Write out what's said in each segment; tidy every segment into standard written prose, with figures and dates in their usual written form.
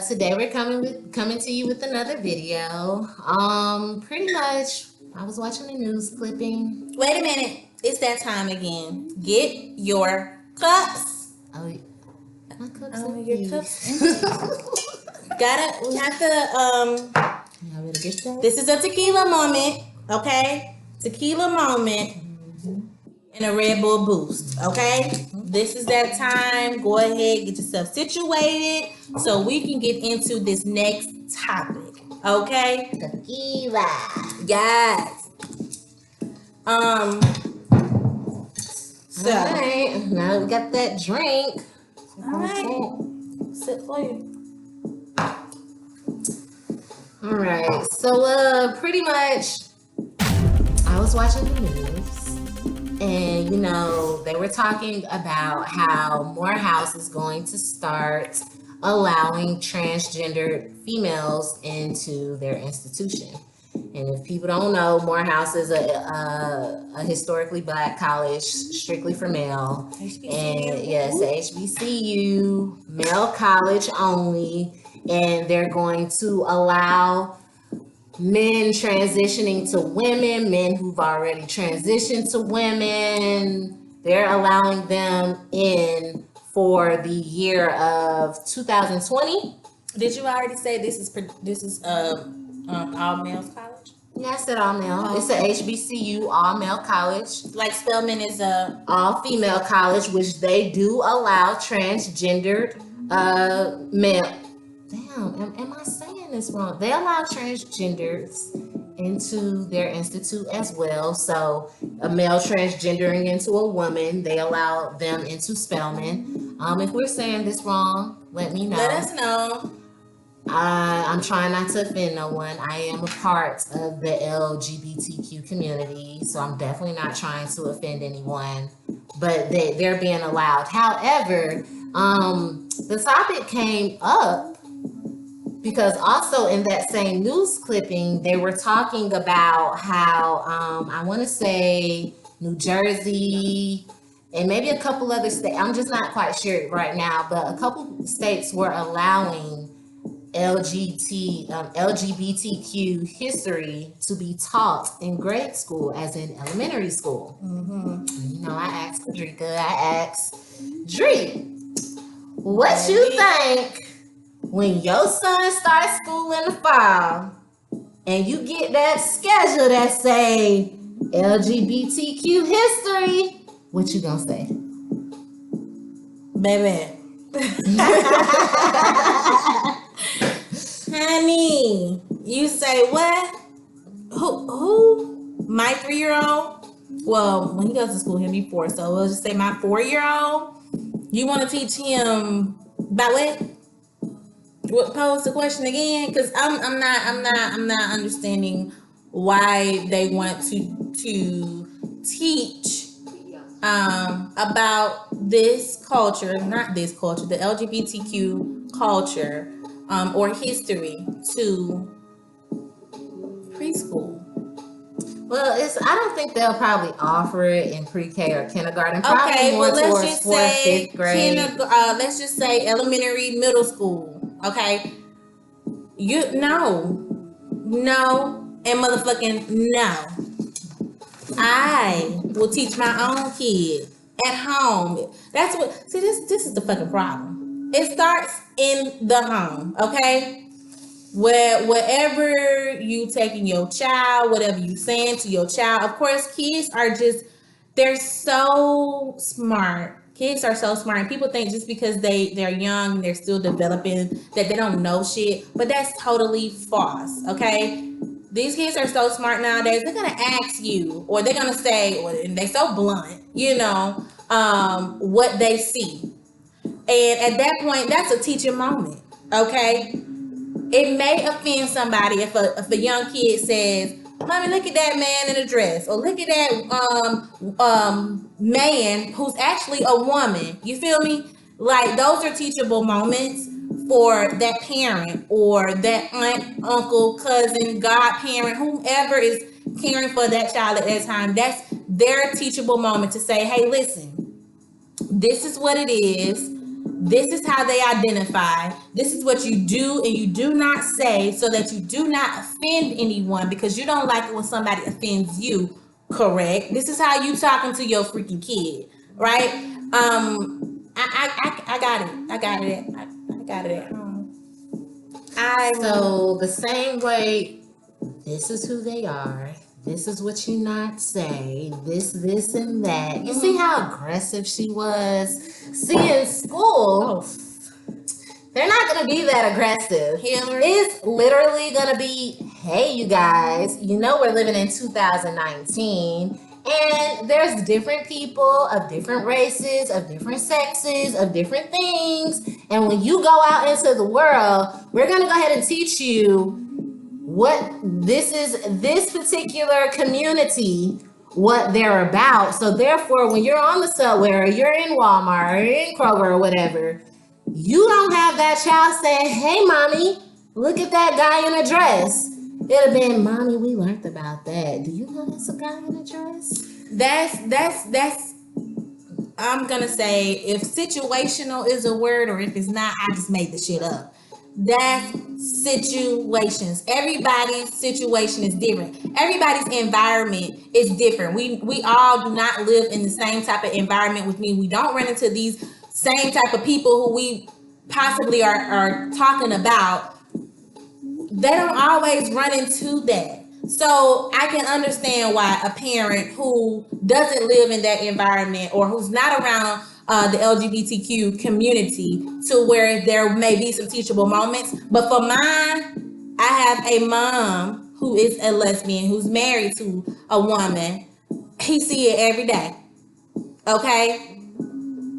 Today we're coming to you with another video. Pretty much, I was watching the news clipping. Wait a minute. It's that time again. Get your cups. Oh, my cups Oh, empty. your cups we have to, Y'all better get that. this is a tequila moment, okay? Tequila moment and a Red Bull boost, okay? This is that time. Go ahead, get yourself situated so we can get into this next topic, okay? Tequila. Guys. So, All right, now we got that drink. all right. Sit for you. All right, so pretty much, I was watching the news, and they were talking about how Morehouse is going to start allowing transgendered females into their institution. And if people don't know, Morehouse is a historically black college, strictly for male. HBCU. And yes, HBCU, male college only. And they're going to allow men transitioning to women, men who've already transitioned to women. They're allowing them in for the year of 2020. Did you already say this is all males college? Yeah, I said all male. It's a HBCU, all male college. Like Spelman is all female college, which they do allow transgendered male. Damn, am I saying this wrong? They allow transgenders into their institute as well. So a male transgendering into a woman, they allow them into Spelman. If we're saying this wrong, let me know. Let us know. I'm trying not to offend no one. I am a part of the LGBTQ community, so I'm definitely not trying to offend anyone, but they're being allowed. However, the topic came up because also in that same news clipping, they were talking about how I want to say New Jersey and maybe a couple other states. I'm just not quite sure right now, but a couple states were allowing LGBTQ history to be taught in grade school, as in elementary school. I asked Kadrika, I asked Dree, what you think when your son starts school in the fall and you get that schedule that say LGBTQ history, what you gonna say? Baby. Honey, you say what? Who? My 3-year-old? Well, when he goes to school, he'll be 4. So we'll just say my 4-year-old. You want to teach him about what? What? Pose the question again, because I'm not understanding why they want to teach about this culture, not this culture, the LGBTQ culture. Or history to preschool. Well, I don't think they'll probably offer it in pre-K or kindergarten. Probably okay, more well, let's towards just 4th, say 5th grade. Let's just say elementary, middle school. Okay, no, and motherfucking no. I will teach my own kid at home. That's what. See, this is the fucking problem. It starts in the home, okay? Wherever you taking your child, whatever you saying to your child. Of course, kids are they're so smart. Kids are so smart. And people think just because they're young, they're still developing, that they don't know shit. But that's totally false, okay? These kids are so smart nowadays. They're gonna ask you, or they're gonna say, and they're so blunt, what they see. And at that point, that's a teaching moment, okay? It may offend somebody if a young kid says, "Mommy, look at that man in a dress," or "Look at that man who's actually a woman." You feel me? Like, those are teachable moments for that parent or that aunt, uncle, cousin, godparent, whomever is caring for that child at that time. That's their teachable moment to say, "Hey, listen, this is what it is. This is how they identify. This is what you do and you do not say, so that you do not offend anyone, because you don't like it when somebody offends you. Correct. This is how you talking to your freaking kid, right? I got it. I got it. I got it at home. So the same way, this is who they are. This is what you not say. This, and that. You see how aggressive she was? See, in school, they're not going to be that aggressive. Hillary. It's literally going to be, hey, you guys, you know we're living in 2019. And there's different people of different races, of different sexes, of different things. And when you go out into the world, we're going to go ahead and teach you what this is, this particular community, what they're about. So therefore, when you're on the subway or you're in Walmart or you're in Kroger or whatever, you don't have that child saying, hey, mommy, look at that guy in a dress. It'd have been, mommy, we learned about that. Do you know that's a guy in a dress? That's I'm gonna say, if situational is a word, or if it's not, I just made the shit up. That's situations. Everybody's situation is different. Everybody's environment is different. We all do not live in the same type of environment, which means we don't run into these same type of people who we possibly are talking about. They don't always run into that. So I can understand why a parent who doesn't live in that environment, or who's not around the LGBTQ community, to where there may be some teachable moments. But for mine, I have a mom who is a lesbian, who's married to a woman. He see it every day. Okay?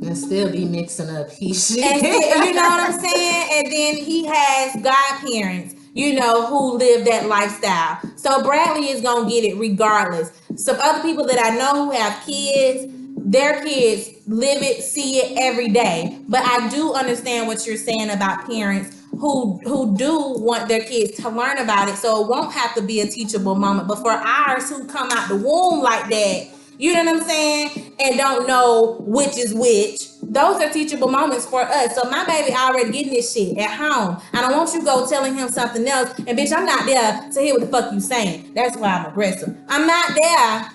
And still be mixing up he shit. And you know what I'm saying? And then he has godparents, you know, who live that lifestyle. So Bradley is going to get it regardless. Some other people that I know who have kids, their kids live it, see it every day. But I do understand what you're saying about parents who do want their kids to learn about it. So it won't have to be a teachable moment. But for ours who come out the womb like that, you know what I'm saying, and don't know which is which, those are teachable moments for us. So my baby already getting this shit at home. I don't want you go telling him something else. And bitch, I'm not there to hear what the fuck you saying. That's why I'm aggressive. I'm not there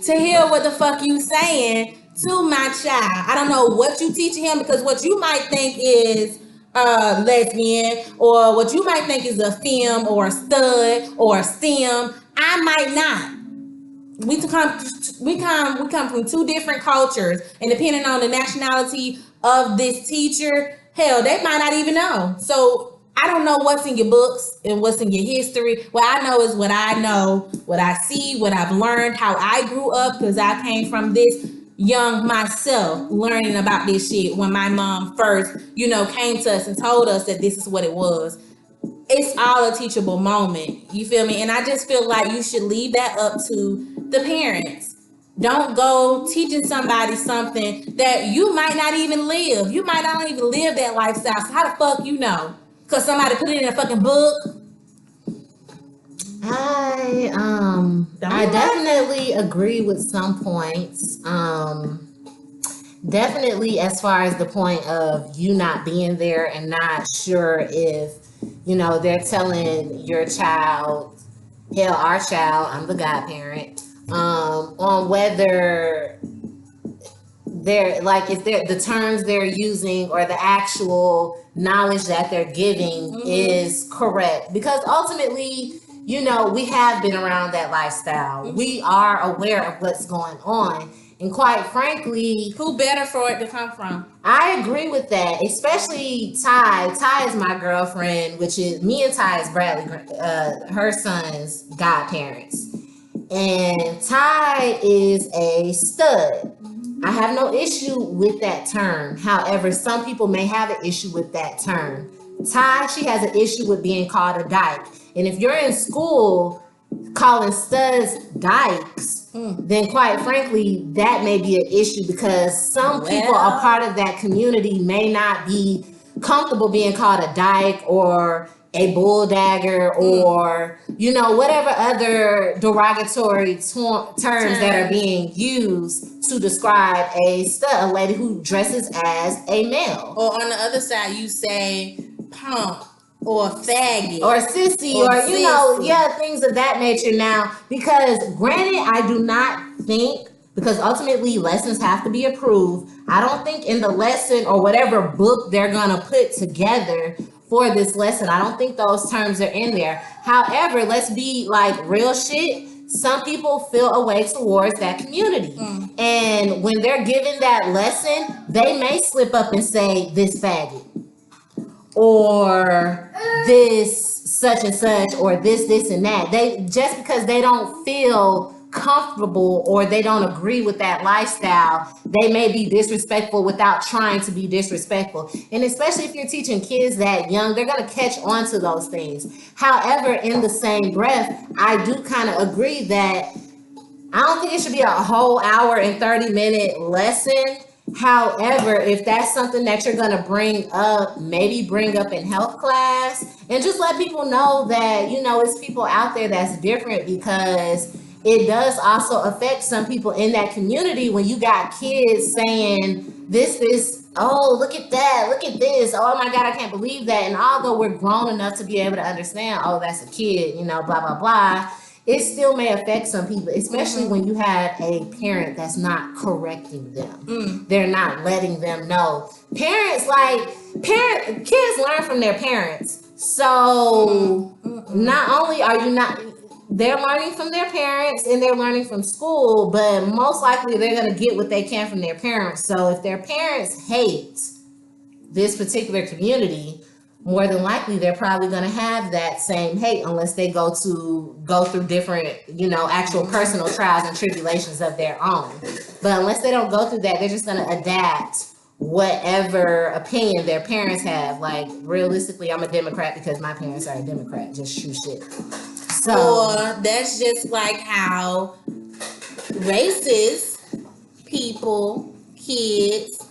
to hear what the fuck you saying to my child. I don't know what you teaching him, because what you might think is lesbian, or what you might think is a femme or a stud or a stem, I might not. We come from two different cultures, and depending on the nationality of this teacher, hell, they might not even know. So I don't know what's in your books and what's in your history. What I know is what I know, what I see, what I've learned, how I grew up, because I came from this young myself, learning about this shit when my mom first, you know, came to us and told us that this is what it was. It's all a teachable moment. You feel me? And I just feel like you should leave that up to the parents. Don't go teaching somebody something that you might not even live. You might not even live that lifestyle. So how the fuck you know? Because somebody put it in a fucking book. I definitely agree with some points. Definitely as far as the point of you not being there and not sure if, you know, they're telling your child, hell, our child, I'm the godparent, on whether they're like, if they're the terms they're using or the actual knowledge that they're giving is correct. Because ultimately, you know, we have been around that lifestyle. We are aware of what's going on. And quite frankly, who better for it to come from? I agree with that, especially Ty. Ty is my girlfriend, which is me and Ty is Bradley, her son's godparents. And Ty is a stud. I have no issue with that term. However, some people may have an issue with that term. Ty, she has an issue with being called a dyke. And if you're in school calling studs dykes, then quite frankly, that may be an issue, because some people are part of that community may not be comfortable being called a dyke, or a bull dagger or, you know, whatever other derogatory terms that are being used to describe a lady who dresses as a male. Or on the other side, you say punk or faggot or sissy or you know, yeah, things of that nature. Now, because granted, I do not think, because ultimately lessons have to be approved, I don't think in the lesson or whatever book they're gonna put together for this lesson, I don't think those terms are in there. However, let's be like real shit. Some people feel a way towards that community. And when they're given that lesson, they may slip up and say this faggot or this such and such or this and that. They just because they don't feel comfortable or they don't agree with that lifestyle, they may be disrespectful without trying to be disrespectful. And especially if you're teaching kids that young, they're going to catch on to those things. However, in the same breath, I do kind of agree that I don't think it should be a whole hour and 30-minute lesson. However, if that's something that you're going to bring up, maybe bring up in health class and just let people know that, you know, it's people out there that's different, because it does also affect some people in that community when you got kids saying this, oh, look at that, look at this, oh my God, I can't believe that. And although we're grown enough to be able to understand, oh, that's a kid, you know, blah, blah, blah, it still may affect some people, especially when you have a parent that's not correcting them. They're not letting them know. Kids learn from their parents. So not only are you not, they're learning from their parents and they're learning from school, but most likely they're going to get what they can from their parents. So if their parents hate this particular community, more than likely they're probably going to have that same hate, unless they go through different, you know, actual personal trials and tribulations of their own. But unless they don't go through that, they're just going to adapt whatever opinion their parents have. Like, realistically, I'm a Democrat because my parents are a Democrat. Just shoot shit. So, or that's just like how racist people, kids,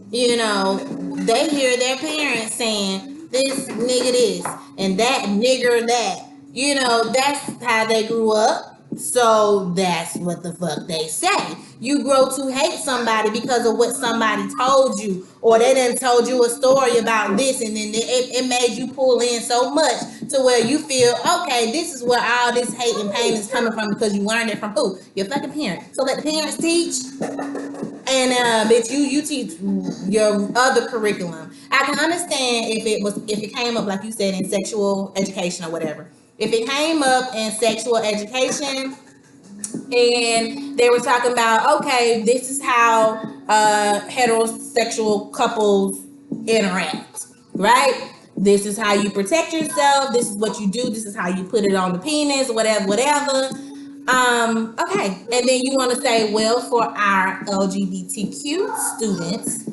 you know, they hear their parents saying this nigga this and that nigger that. You know, that's how they grew up. So that's what the fuck they say. You grow to hate somebody because of what somebody told you, or they done told you a story about this, and then it made you pull in so much to where you feel, okay, this is where all this hate and pain is coming from, because you learned it from who? Your fucking parents. So let the parents teach, and bitch, you teach your other curriculum. I can understand if it came up, like you said, in sexual education or whatever. If it came up in sexual education and they were talking about, okay, this is how heterosexual couples interact, right? This is how you protect yourself. This is what you do. This is how you put it on the penis, whatever. Okay. And then you want to say, well, for our LGBTQ students,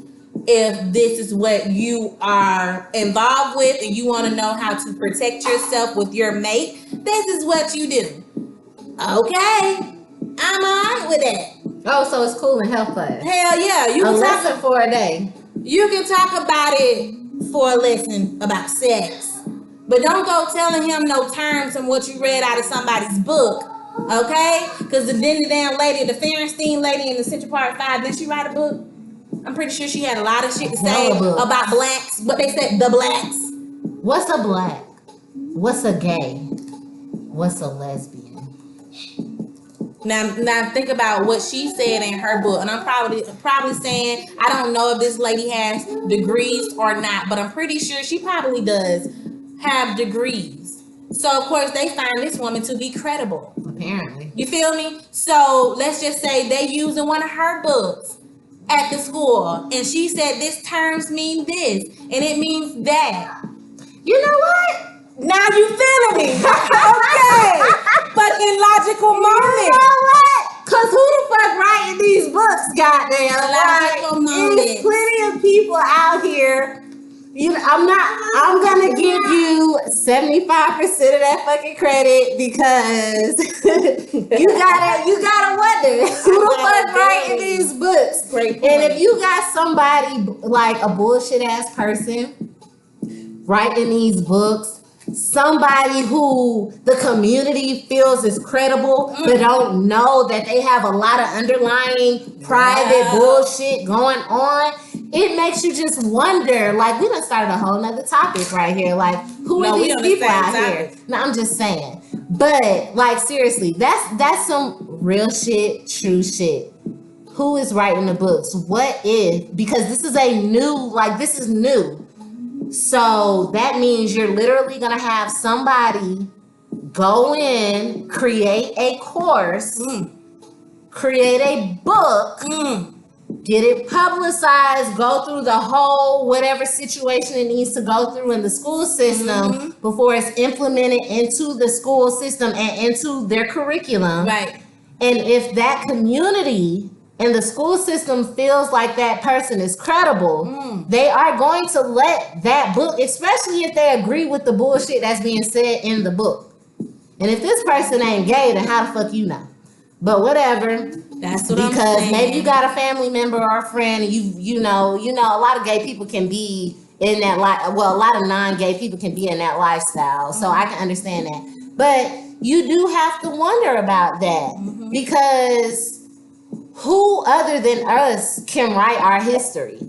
if this is what you are involved with and you want to know how to protect yourself with your mate, this is what you do. Okay, I'm on with it. oh, so it's cool in health class. Hell yeah, you A can lesson talk. for a day. You can talk about it for a lesson about sex, but don't go telling him no terms from what you read out of somebody's book. Okay, because then the damn lady, the Feinstein lady in the Central Park 5, didn't she write a book? I'm pretty sure she had a lot of shit to say about blacks. What they said, the blacks. What's a black? What's a gay? What's a lesbian? Now think about what she said in her book, and I'm probably saying, I don't know if this lady has degrees or not, but I'm pretty sure she probably does have degrees. So of course they find this woman to be credible. Apparently. You feel me? So let's just say they using one of her books at the school, and she said this terms mean this and it means that. You know what? Now you feeling me? Okay. Fucking logical moment. You know what? Cause who the fuck writing these books, goddamn? Logical moment. There's plenty of people out here. You know, I'm gonna give you 75% of that fucking credit, because you gotta wonder who the fuck writing these books. Great point. And if you got somebody like a bullshit ass person writing these books, somebody who the community feels is credible, but don't know that they have a lot of underlying private bullshit going on, it makes you just wonder. Like, we done started a whole nother topic right here. Like, who are these people out here? No, I'm just saying. But like, seriously, that's some real shit, true shit. Who is writing the books? What if? Because this is this is new. So that means you're literally gonna have somebody go in, create a course, create a book, get it publicized, go through the whole whatever situation it needs to go through in the school system before it's implemented into the school system and into their curriculum. Right. And if that community and the school system feels like that person is credible, they are going to let that book, especially if they agree with the bullshit that's being said in the book. And if this person ain't gay, then how the fuck you know? But whatever. That's what I'm saying. Because maybe you got a family member or a friend, and you know, a lot of gay people can be in that a lot of non-gay people can be in that lifestyle. So I can understand that. But you do have to wonder about that because who other than us can write our history?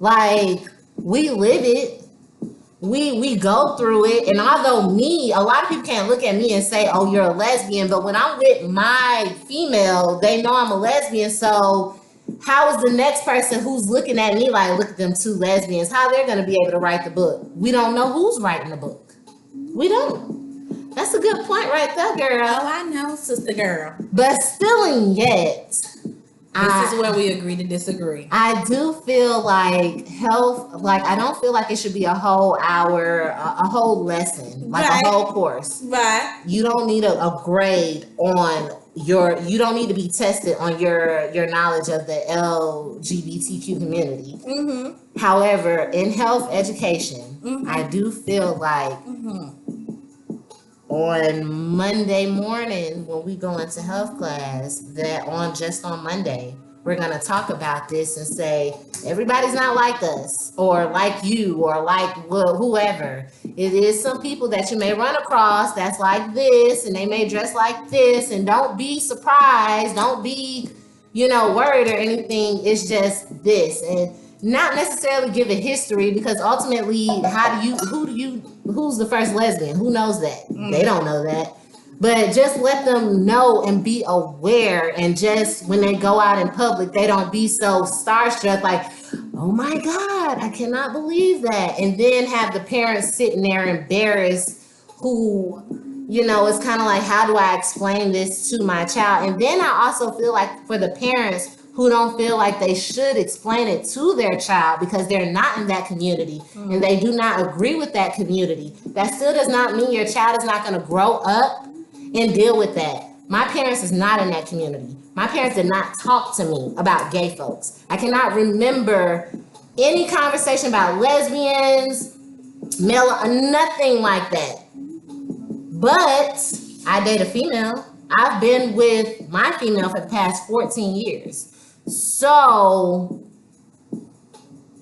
Like, we live it. We go through it. And although a lot of people can't look at me and say, oh, you're a lesbian. But when I'm with my female, they know I'm a lesbian. So how is the next person who's looking at me like, look at them two lesbians, how they're going to be able to write the book? We don't know who's writing the book. We don't. That's a good point right there, girl. Oh, I know, sister girl. But still and yet, this is where we agree to disagree. I do feel like I don't feel like it should be a whole hour, a whole lesson, like a whole course. Right. You don't need a grade on you don't need to be tested on your knowledge of the LGBTQ community. However, in health education, I do feel like on Monday morning when we go into health class, that on Monday, we're going to talk about this and say, everybody's not like us or like you or like whoever. It is some people that you may run across that's like this, and they may dress like this, and don't be surprised. Don't be, worried or anything. It's just this. And not necessarily give it history, because ultimately, who's the first lesbian? Who knows that? They don't know that. But just let them know and be aware, and just when they go out in public, they don't be so starstruck like, oh my God, I cannot believe that. And then have the parents sitting there embarrassed who, it's kind of like, how do I explain this to my child? And then I also feel like for the parents who don't feel like they should explain it to their child because they're not in that community and they do not agree with that community, that still does not mean your child is not going to grow up and deal with that. My parents is not in that community. My parents did not talk to me about gay folks. I cannot remember any conversation about lesbians, nothing like that. But I date a female. I've been with my female for the past 14 years. So,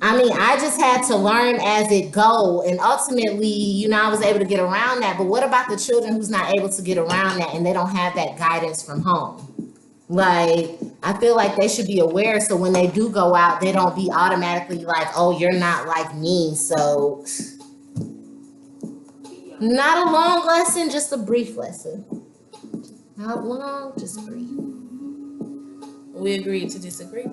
I just had to learn as it go. And ultimately, I was able to get around that. But what about the children who's not able to get around that and they don't have that guidance from home? Like, I feel like they should be aware, so when they do go out, they don't be automatically like, oh, you're not like me. So, not a long lesson, just a brief lesson. Not long, just brief. We agreed to disagree.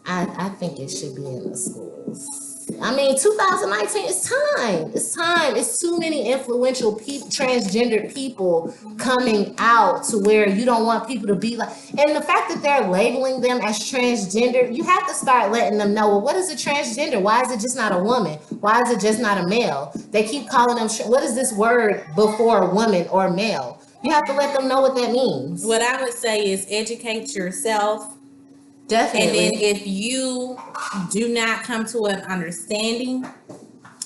I think it should be in the schools. 2019 is time. It's time. It's too many influential transgender people coming out to where you don't want people to be like. And the fact that they're labeling them as transgender, you have to start letting them know, well, what is a transgender? Why is it just not a woman? Why is it just not a male? They keep calling them, what is this word before woman or male? You have to let them know what that means. What I would say is educate yourself. Definitely. And then if you do not come to an understanding,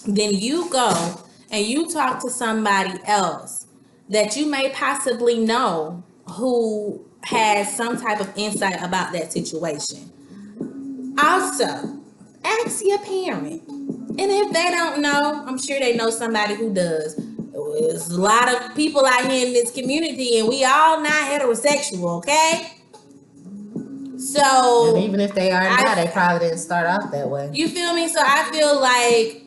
then you go and you talk to somebody else that you may possibly know who has some type of insight about that situation. Also, ask your parent. And if they don't know, I'm sure they know somebody who does. There's a lot of people out here in this community, and we all not heterosexual, okay? So, And even if they are now, they probably didn't start off that way. You feel me? So I feel like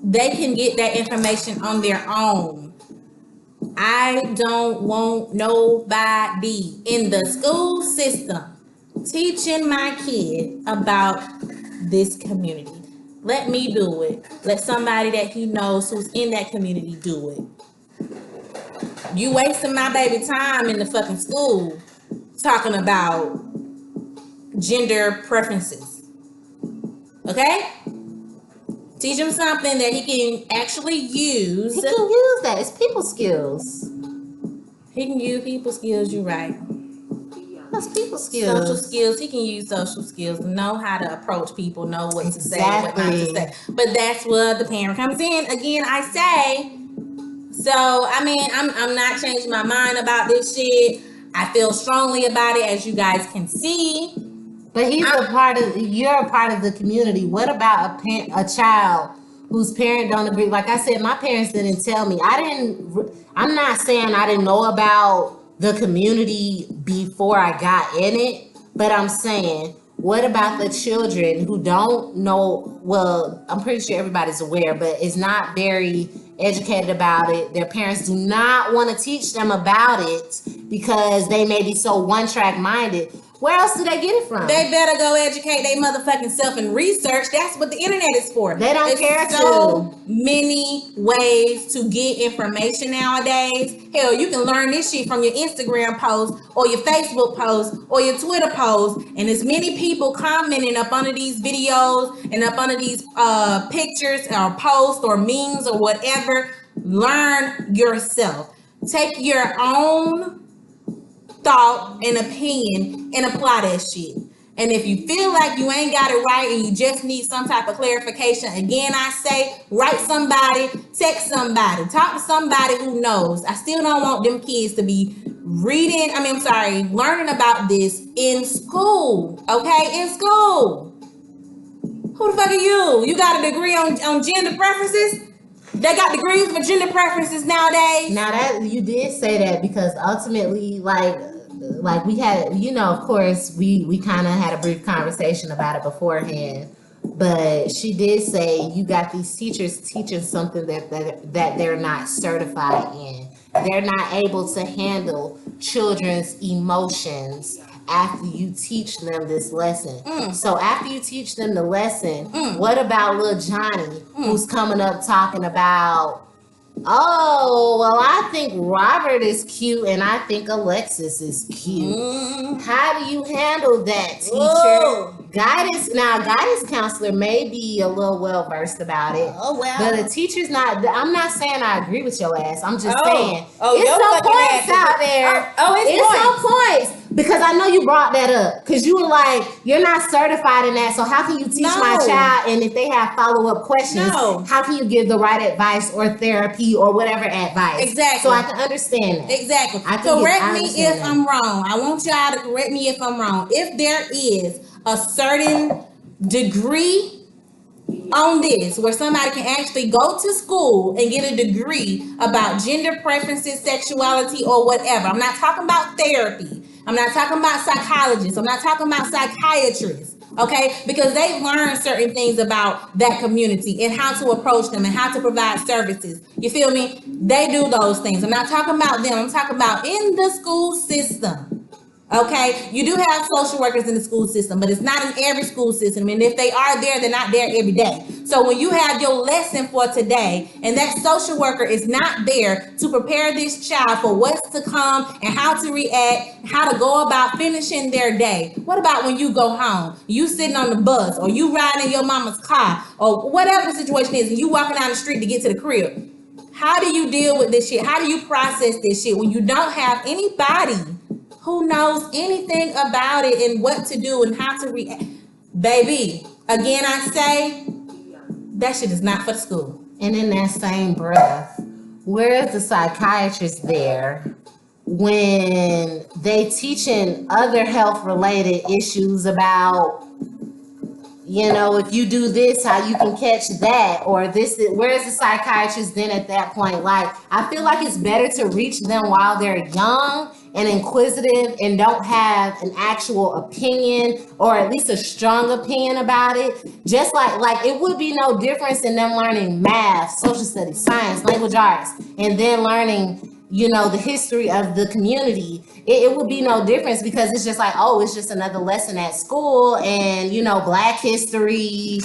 they can get that information on their own. I don't want nobody in the school system teaching my kid about this community. Let me do it. Let somebody that he knows who's in that community do it. You wasting my baby time in the fucking school talking about gender preferences. Okay? Teach him something that he can actually use. He can use that. It's people skills. He can use people skills, you're right. That's people skills. Social skills. He can use social skills, know how to approach people, know what to say, what not to say. But that's where the parent comes in. Again, I say, so I mean, I'm not changing my mind about this shit. I feel strongly about it, as you guys can see. But you're a part of the community. What about a child whose parent don't agree? Like I said, my parents didn't tell me. I'm not saying I didn't know about the community before I got in it, but I'm saying, what about the children who don't know? Well, I'm pretty sure everybody's aware, but is not very educated about it. Their parents do not want to teach them about it because they may be so one-track minded. Where else do they get it from? They better go educate their motherfucking self and research. That's what the internet is for. They don't care so many ways to get information nowadays. Hell, you can learn this shit from your Instagram post or your Facebook post or your Twitter post. And as many people commenting up under these videos and up under these pictures or posts or memes or whatever, learn yourself. Take your own thought and opinion and apply that shit. And if you feel like you ain't got it right and you just need some type of clarification, again, I say, write somebody, text somebody, talk to somebody who knows. I still don't want them kids to be learning about this in school. Okay, in school. Who the fuck are you? You got a degree on gender preferences? They got degrees for gender preferences nowadays. Now that you did say that, because ultimately, like we had, of course, we kind of had a brief conversation about it beforehand, but she did say you got these teachers teaching something that they're not certified in. They're not able to handle children's emotions after you teach them this lesson. So after you teach them the lesson, what about little Johnny who's coming up talking about, oh, well, I think Robert is cute and I think Alexis is cute. How do you handle that, teacher? Whoa. Guidance counselor may be a little well versed about it. Oh, well. But the teacher's not. I'm not saying I agree with your ass. I'm just saying Oh, it's some points out there. It's some points. Because I know you brought that up. Because you were like, you're not certified in that. So how can you teach my child? And if they have follow-up questions, how can you give the right advice or therapy or whatever advice? Exactly. So I can understand that. Exactly. Correct me if I'm wrong. I want y'all to correct me if I'm wrong. If there is a certain degree on this where somebody can actually go to school and get a degree about gender preferences, sexuality, or whatever. I'm not talking about therapy. I'm not talking about psychologists. I'm not talking about psychiatrists. Okay, because they've learned certain things about that community and how to approach them and how to provide services. You feel me? They do those things. I'm not talking about them. I'm talking about in the school system. Okay, you do have social workers in the school system, but it's not in every school system. And if they are there, they're not there every day. So when you have your lesson for today and that social worker is not there to prepare this child for what's to come and how to react, how to go about finishing their day. What about when you go home, you sitting on the bus or you riding in your mama's car or whatever the situation is and you walking down the street to get to the crib? How do you deal with this shit? How do you process this shit when you don't have anybody who knows anything about it and what to do and how to react? Baby, again, I say that shit is not for the school. And in that same breath, where is the psychiatrist there when they teaching other health related issues about you know, if you do this, how you can catch that, or this is, where's the psychiatrist then at that point? Like, I feel like it's better to reach them while they're young and inquisitive and don't have an actual opinion or at least a strong opinion about it. Just like it would be no difference in them learning math, social studies, science, language arts, and then learning, you know, the history of the community. It would be no difference because it's just like, oh, it's just another lesson at school, and you know, black history,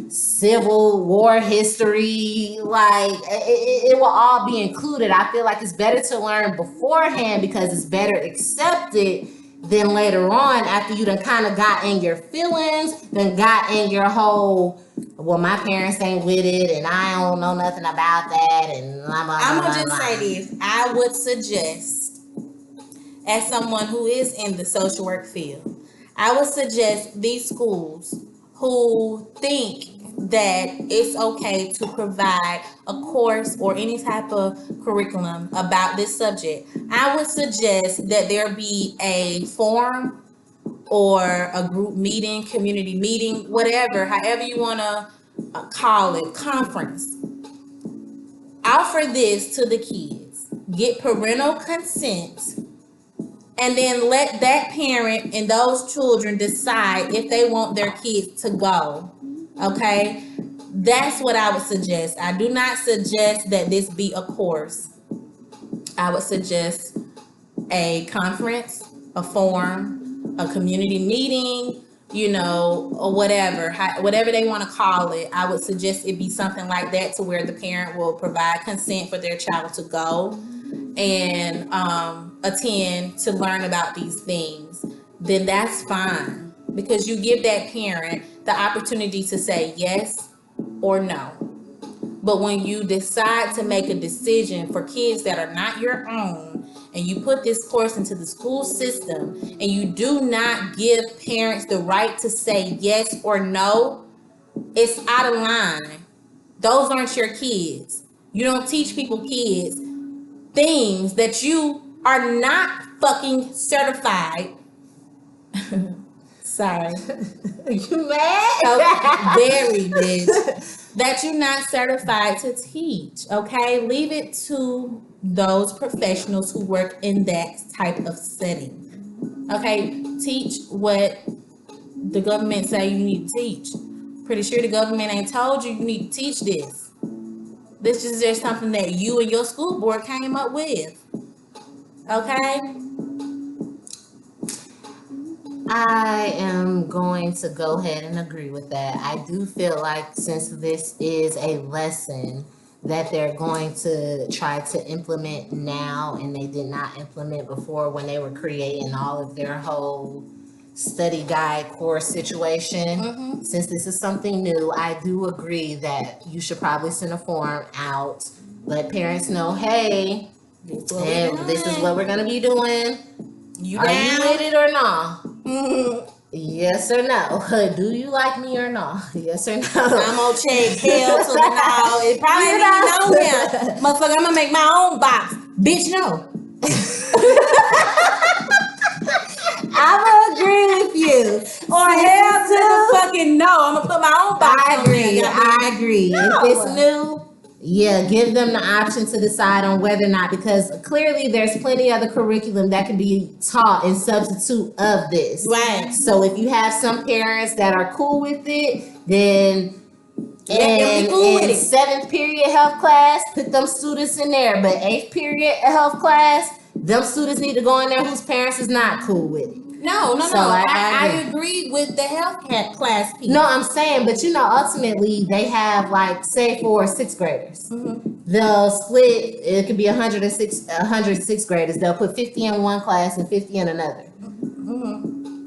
civil war history, like it will all be included. I feel like it's better to learn beforehand because it's better accepted than later on after you done kind of got in your feelings, then got in your whole, well, my parents ain't with it and I don't know nothing about that, and blah, blah, I'm blah, gonna just blah. say this. I would suggest, as someone who is in the social work field, I would suggest these schools who think that it's okay to provide a course or any type of curriculum about this subject. I would suggest that there be a forum or a group meeting, community meeting, whatever, however you want to call it, conference. Offer this to the kids. Get parental consent, and then let that parent and those children decide if they want their kids to go. Okay? That's what I would suggest. I do not suggest that this be a course. I would suggest a conference, a forum, a community meeting, you know, or whatever, whatever they want to call it. I would suggest it be something like that, to where the parent will provide consent for their child to go and attend to learn about these things. Then that's fine, because you give that parent the opportunity to say yes or no. But when you decide to make a decision for kids that are not your own, and you put this course into the school system, and you do not give parents the right to say yes or no, it's out of line. Those aren't your kids. You don't teach people kids things that you are not fucking certified. Sorry. You mad? Very, bitch. That you're not certified to teach. Okay? Leave it to those professionals who work in that type of setting. Okay? Teach what the government say you need to teach. Pretty sure the government ain't told you you need to teach this. This is just something that you and your school board came up with. Okay? I am going to go ahead and agree with that. I do feel like since this is a lesson that they're going to try to implement now and they did not implement before when they were creating all of their whole study guide course situation. Since this is something new, I do agree that you should probably send a form out, let parents know, hey, this is what we're going to be doing. You Are down? you with it or not? Yes or no? Do you like me or not? Yes or no? I'm gonna check hell to the no. It probably ain't even no now. Motherfucker, I'm gonna make my own box. Bitch, no. I will agree with you. Or hell to the fucking no. I'm gonna put my own box. I agree. on there. I agree. No. If it's new, yeah, give them the option to decide on whether or not, because clearly there's plenty of the curriculum that can be taught in substitute of this. Right. So if you have some parents that are cool with it, then Let them be cool with it. 7th period health class, put them students in there. But 8th period health class, them students need to go in there whose parents is not cool with it. No. So I agree with the health class piece. No, I'm saying, but you know, ultimately they have, like, say for 6th graders, they'll split. It could be 106 graders. They'll put 50 in one class and 50 in another.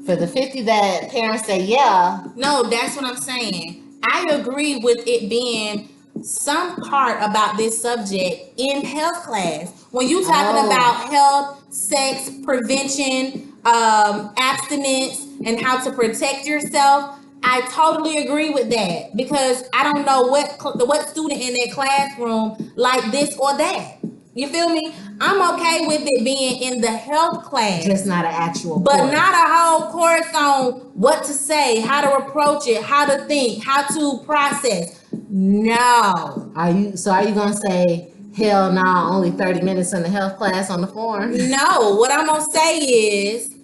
For the 50 that parents say, yeah. No, that's what I'm saying. I agree with it being some part about this subject in health class. When you talking about health, sex, prevention, abstinence, and how to protect yourself, I totally agree with that, because I don't know what student in that classroom like this or that. You feel me? I'm okay with it being in the health class. Just not an actual But course. not a whole course on what to say, how to approach it, how to think, how to process. No. Are you gonna say, hell no, only 30 minutes in the health class on the form? No. What I'm gonna say is,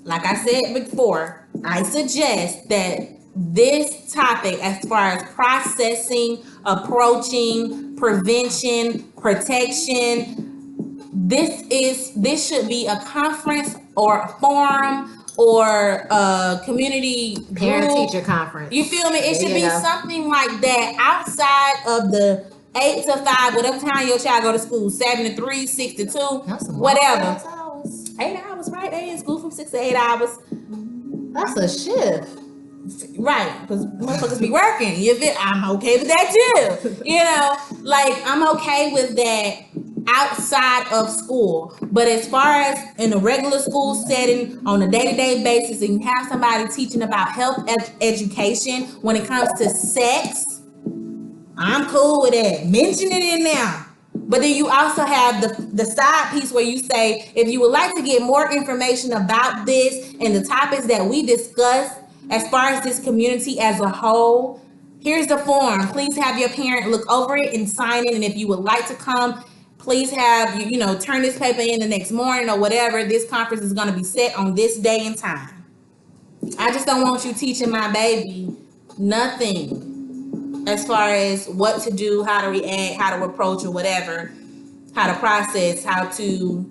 like I said before, I suggest that this topic, as far as processing, approaching, prevention, protection, this should be a conference or a forum or a community Parent group. teacher conference. You feel me? It There should you be go. something like that outside of the 8 to 5, whatever time your child go to school, 7 to 3, 6 to 2, That's some whatever. long hours. 8 hours, right? They in school from 6 to 8 hours. That's a shift. Right, because motherfuckers be working. You feel? I'm okay with that too. You know, like I'm okay with that outside of school. But as far as in a regular school setting on a day-to-day basis, and you have somebody teaching about health education when it comes to sex, I'm cool with that. Mention it in there. But then you also have the side piece where you say, if you would like to get more information about this and the topics that we discuss as far as this community as a whole, here's the form. Please have your parent look over it and sign it. And if you would like to come, please have turn this paper in the next morning or whatever. This conference is going to be set on this day and time. I just don't want you teaching my baby nothing as far as what to do, how to react, how to approach or whatever, how to process, how to,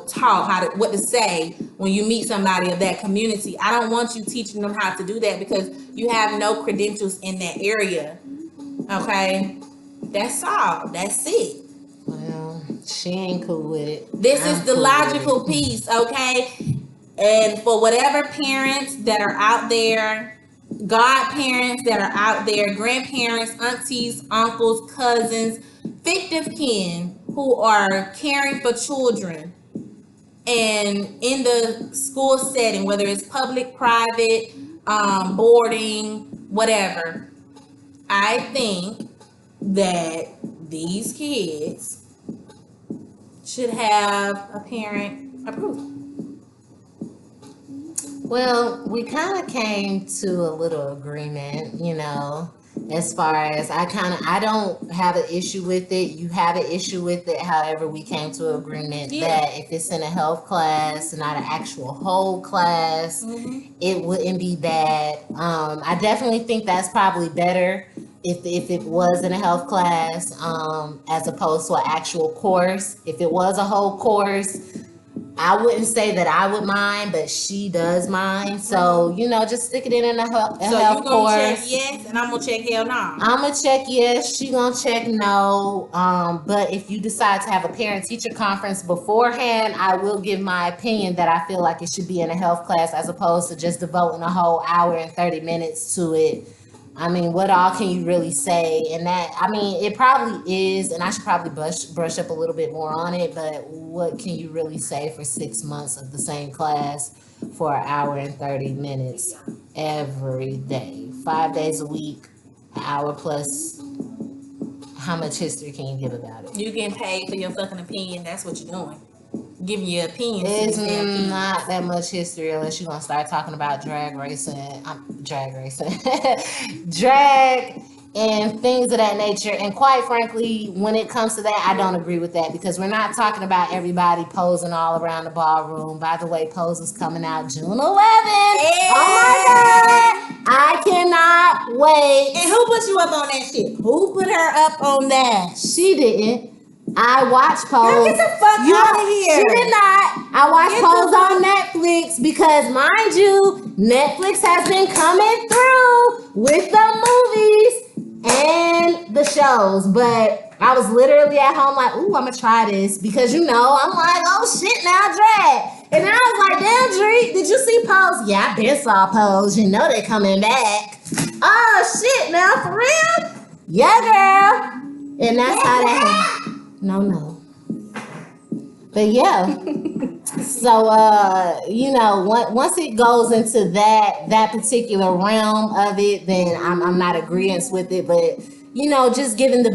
talk, what to say when you meet somebody of that community. I don't want you teaching them how to do that because you have no credentials in that area. Okay? That's all. That's it. Well, she ain't cool with it. This is the logical piece, okay? And for whatever parents that are out there, godparents that are out there, grandparents, aunties, uncles, cousins, fictive kin who are caring for children and in the school setting, whether it's public, private, boarding, whatever, I think that these kids should have a parent approval. Well, we kind of came to a little agreement, as far as I don't have an issue with it. You have an issue with it. However, we came to an agreement that if it's in a health class, not an actual whole class, it wouldn't be bad. I definitely think that's probably better if it was in a health class, as opposed to an actual course. If it was a whole course, I wouldn't say that I would mind, but she does mind. So, just stick it in a health So you gonna course. check yes, and I'm gonna check hell no. I'm gonna check yes. She gonna check no. But if you decide to have a parent-teacher conference beforehand, I will give my opinion that I feel like it should be in a health class as opposed to just devoting a whole hour and 30 minutes to it. I mean, what all can you really say? And it probably is, and I should probably brush up a little bit more on it, but what can you really say for 6 months of the same class for an hour and 30 minutes every day, 5 days a week, an hour plus? How much history can you give about it? You getting paid for your fucking opinion. That's what you're doing. Giving your opinion. It's not that much history unless you're gonna start talking about drag racing, drag and things of that nature. And quite frankly, when it comes to that, I don't agree with that because we're not talking about everybody posing all around the ballroom. By the way, Pose is coming out June 11th. Yeah. Oh my God, I cannot wait. And who put you up on that shit? Who put her up on that? She didn't. I watched Pose. Girl, get the fuck out of here. She did not. I watched Pose on Netflix because, mind you, Netflix has been coming through with the movies and the shows. But I was literally at home like, ooh, I'm going to try this because, I'm like, oh, shit, now drag. And I was like, damn, Drake, did you see Pose? Yeah, I been saw Pose. They're coming back. Oh, shit, now for real? Yeah, girl. And that's how that happened. No. But yeah. So once it goes into that particular realm of it, then I'm not agreeing with it. But just giving the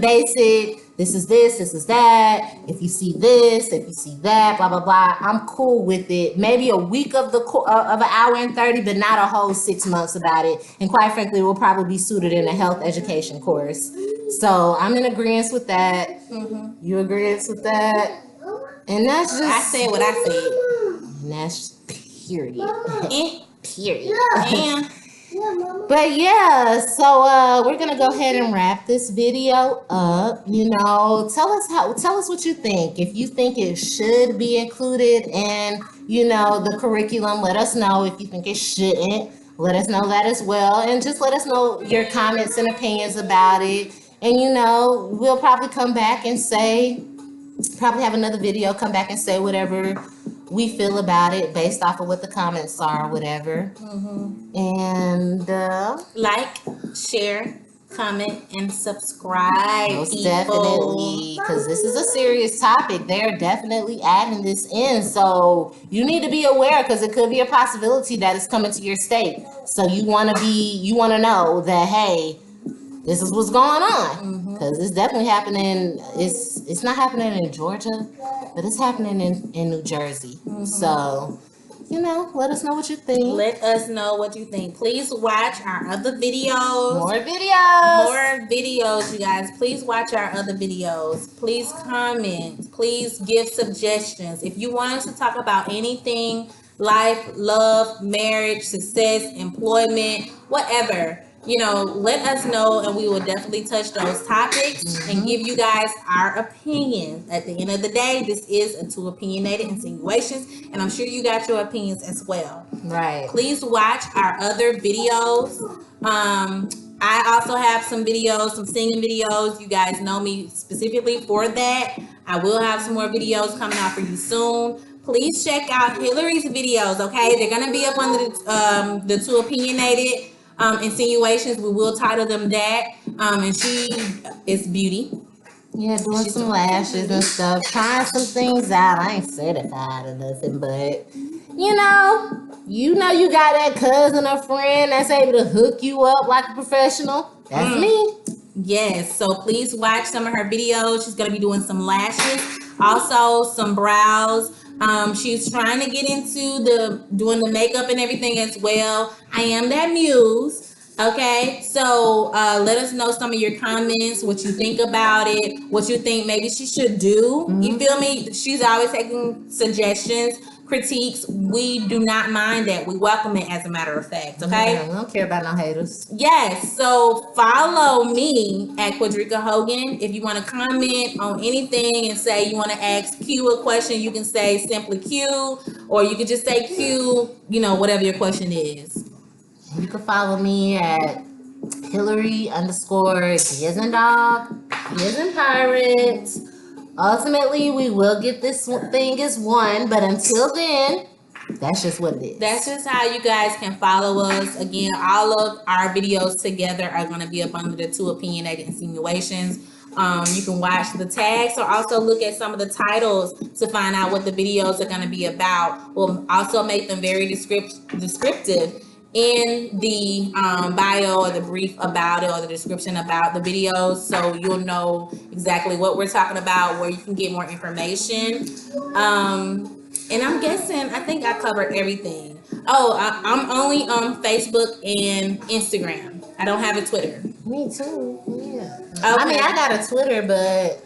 this is this, this is that. If you see this, if you see that, blah blah blah. I'm cool with it. Maybe a week of of an hour and 30, but not a whole 6 months about it. And quite frankly, it will probably be suited in a health education course. So I'm in agreement with that. You agree with that? And that's just I said what I said. And that's period. Eh. Period. And But yeah, so we're gonna go ahead and wrap this video up. Tell us what you think. If you think it should be included in, the curriculum, let us know. If you think it shouldn't, let us know that as well. And just let us know your comments and opinions about it. And we'll probably come back and probably have another video, come back and say whatever we feel about it based off of what the comments are or whatever. And like, share, comment, and subscribe. most people. definitely, because this is a serious topic. They're definitely adding this in. So you need to be aware, because it could be a possibility that it's coming to your state. So you want to know that, hey, this is what's going on. Because it's definitely happening. It's not happening in Georgia, but it's happening in New Jersey. So, let us know what you think. Let us know what you think. Please watch our other videos. More videos. More videos, you guys. Please watch our other videos. Please comment. Please give suggestions. If you want us to talk about anything, life, love, marriage, success, employment, whatever, let us know, and we will definitely touch those topics and give you guys our opinions. At the end of the day, this is a two opinionated insinuations, and I'm sure you got your opinions as well. Right. Please watch our other videos. I also have some videos, some singing videos. You guys know me specifically for that. I will have some more videos coming out for you soon. Please check out Hillary's videos, okay? They're going to be up under the two opinionated insinuations. We will title them that. And she is beauty. Yeah, doing some lashes and stuff, trying some things out. I ain't certified or nothing, but you got that cousin or friend that's able to hook you up like a professional. That's me. Yes, so please watch some of her videos. She's gonna be doing some lashes, also some brows. She's trying to get into doing the makeup and everything as well. I am that muse. Okay, so let us know some of your comments, what you think about it, what you think maybe she should do. You feel me? She's always taking suggestions, critiques. We do not mind that. We welcome it, as a matter of fact. Okay. Yeah, we don't care about no haters. Yes, so follow me at Quadrica Hogan. If you want to comment on anything and say you want to ask Q a question, you can say simply Q, or you can just say Q, whatever your question is. You can follow me at Hillary_D as in dog, P as in pirate. Ultimately, we will get this thing as one, but until then, that's just what it is. That's just how you guys can follow us. Again, all of our videos together are going to be up under the two opinionated insinuations. You can watch the tags, or also look at some of the titles to find out what the videos are going to be about. We'll also make them very descriptive in the bio, or the brief about it, or the description about the videos, so you'll know exactly what we're talking about, where you can get more information. And I'm guessing, I think I covered everything. I'm only on Facebook and Instagram. I don't have a Twitter. Me too. Yeah. Okay. I mean, I got a Twitter, but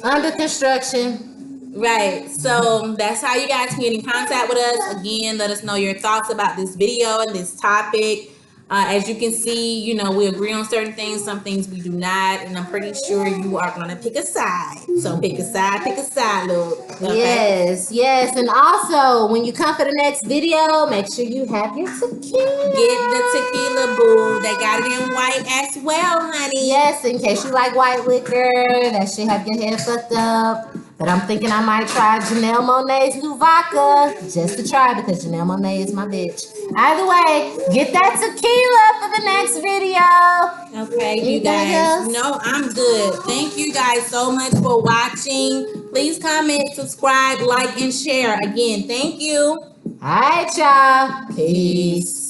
under construction. Right. So that's how you guys can get in contact with us. Again, let us know your thoughts about this video and this topic. As you can see, we agree on certain things, some things we do not, and I'm pretty sure you are going to pick a side. So pick a side, look. Okay? Yes. And also, when you come for the next video, make sure you have your tequila. Get the tequila, boo. They got it in white as well, honey. Yes, in case you like white liquor, that should have your head fucked up. But I'm thinking I might try Janelle Monáe's new vodka, just to try, because Janelle Monáe is my bitch. Either way, get that tequila for the next video. Okay, you guys. No, I'm good. Thank you guys so much for watching. Please comment, subscribe, like, and share. Again, thank you. All right, y'all. Peace.